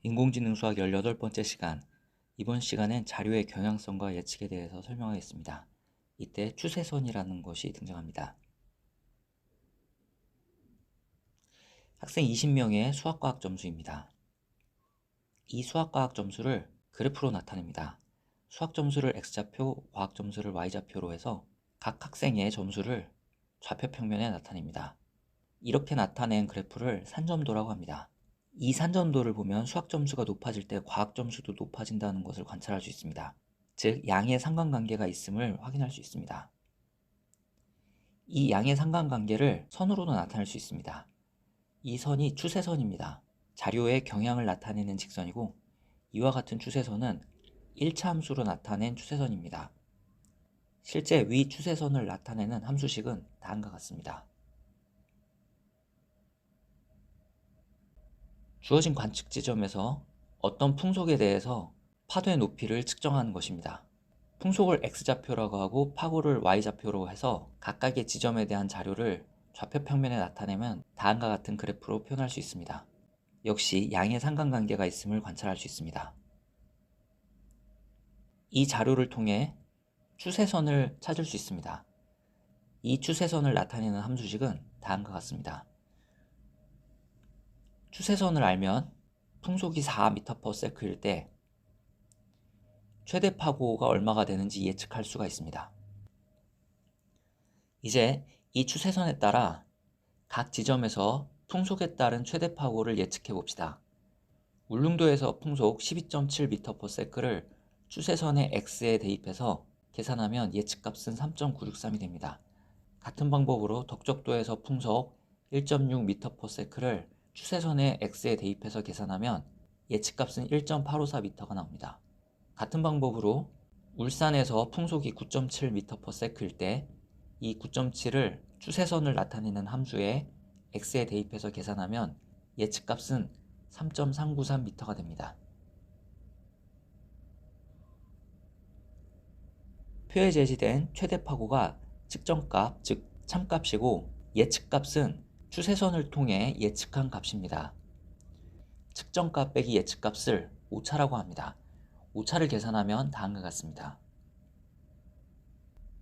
인공지능 수학 18번째 시간. 이번 시간엔 자료의 경향성과 예측에 대해서 설명하겠습니다. 이때 추세선이라는 것이 등장합니다. 학생 20명의 수학과학 점수입니다. 이 수학과학 점수를 그래프로 나타냅니다. 수학 점수를 X좌표, 과학 점수를 Y좌표로 해서 각 학생의 점수를 좌표 평면에 나타냅니다. 이렇게 나타낸 그래프를 산점도라고 합니다. 이 산전도를 보면 수학 점수가 높아질 때 과학 점수도 높아진다는 것을 관찰할 수 있습니다. 즉, 양의 상관관계가 있음을 확인할 수 있습니다. 이 양의 상관관계를 선으로도 나타낼 수 있습니다. 이 선이 추세선입니다. 자료의 경향을 나타내는 직선이고, 이와 같은 추세선은 1차 함수로 나타낸 추세선입니다. 실제 위 추세선을 나타내는 함수식은 다음과 같습니다. 주어진 관측 지점에서 어떤 풍속에 대해서 파도의 높이를 측정하는 것입니다. 풍속을 X좌표라고 하고 파고를 Y좌표로 해서 각각의 지점에 대한 자료를 좌표 평면에 나타내면 다음과 같은 그래프로 표현할 수 있습니다. 역시 양의 상관관계가 있음을 관찰할 수 있습니다. 이 자료를 통해 추세선을 찾을 수 있습니다. 이 추세선을 나타내는 함수식은 다음과 같습니다. 추세선을 알면 풍속이 4m/s일 때 최대 파고가 얼마가 되는지 예측할 수가 있습니다. 이제 이 추세선에 따라 각 지점에서 풍속에 따른 최대 파고를 예측해 봅시다. 울릉도에서 풍속 12.7m/s를 추세선의 X에 대입해서 계산하면 예측값은 3.963이 됩니다. 같은 방법으로 덕적도에서 풍속 1.6m/s를 추세선의 X에 대입해서 계산하면 예측값은 1.854m가 나옵니다. 같은 방법으로 울산에서 풍속이 9.7m/s일 때 이 9.7을 추세선을 나타내는 함수에 X에 대입해서 계산하면 예측값은 3.393m가 됩니다. 표에 제시된 최대 파고가 측정값, 즉 참값이고 예측값은 추세선을 통해 예측한 값입니다. 측정값 빼기 예측값을 오차라고 합니다. 오차를 계산하면 다음과 같습니다.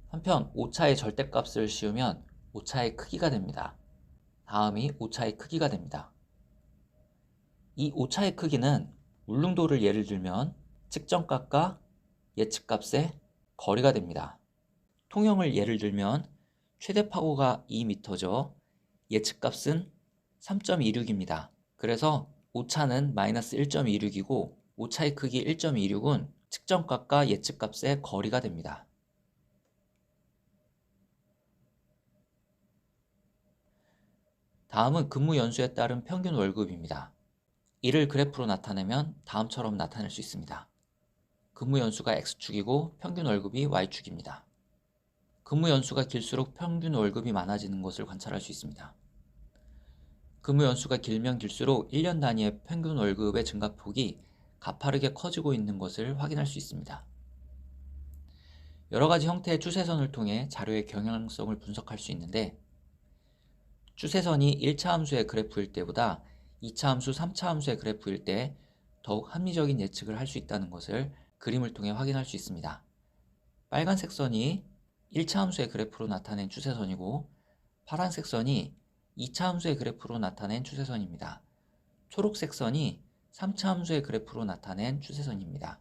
한편 오차의 절대값을 씌우면 오차의 크기가 됩니다. 다음이 오차의 크기가 됩니다. 이 오차의 크기는 울릉도를 예를 들면 측정값과 예측값의 거리가 됩니다. 통영을 예를 들면 최대 파고가 2m죠. 예측값은 3.26입니다. 그래서 오차는 마이너스 1.26이고 오차의 크기 1.26은 측정값과 예측값의 거리가 됩니다. 다음은 근무 연수에 따른 평균 월급입니다. 이를 그래프로 나타내면 다음처럼 나타낼 수 있습니다. 근무 연수가 X축이고 평균 월급이 Y축입니다. 근무 연수가 길수록 평균 월급이 많아지는 것을 관찰할 수 있습니다. 근무 연수가 길면 길수록 1년 단위의 평균 월급의 증가폭이 가파르게 커지고 있는 것을 확인할 수 있습니다. 여러 가지 형태의 추세선을 통해 자료의 경향성을 분석할 수 있는데, 추세선이 1차 함수의 그래프일 때보다 2차 함수, 3차 함수의 그래프일 때 더욱 합리적인 예측을 할 수 있다는 것을 그림을 통해 확인할 수 있습니다. 빨간색 선이 1차 함수의 그래프로 나타낸 추세선이고, 파란색 선이 2차 함수의 그래프로 나타낸 추세선입니다. 초록색 선이 3차 함수의 그래프로 나타낸 추세선입니다.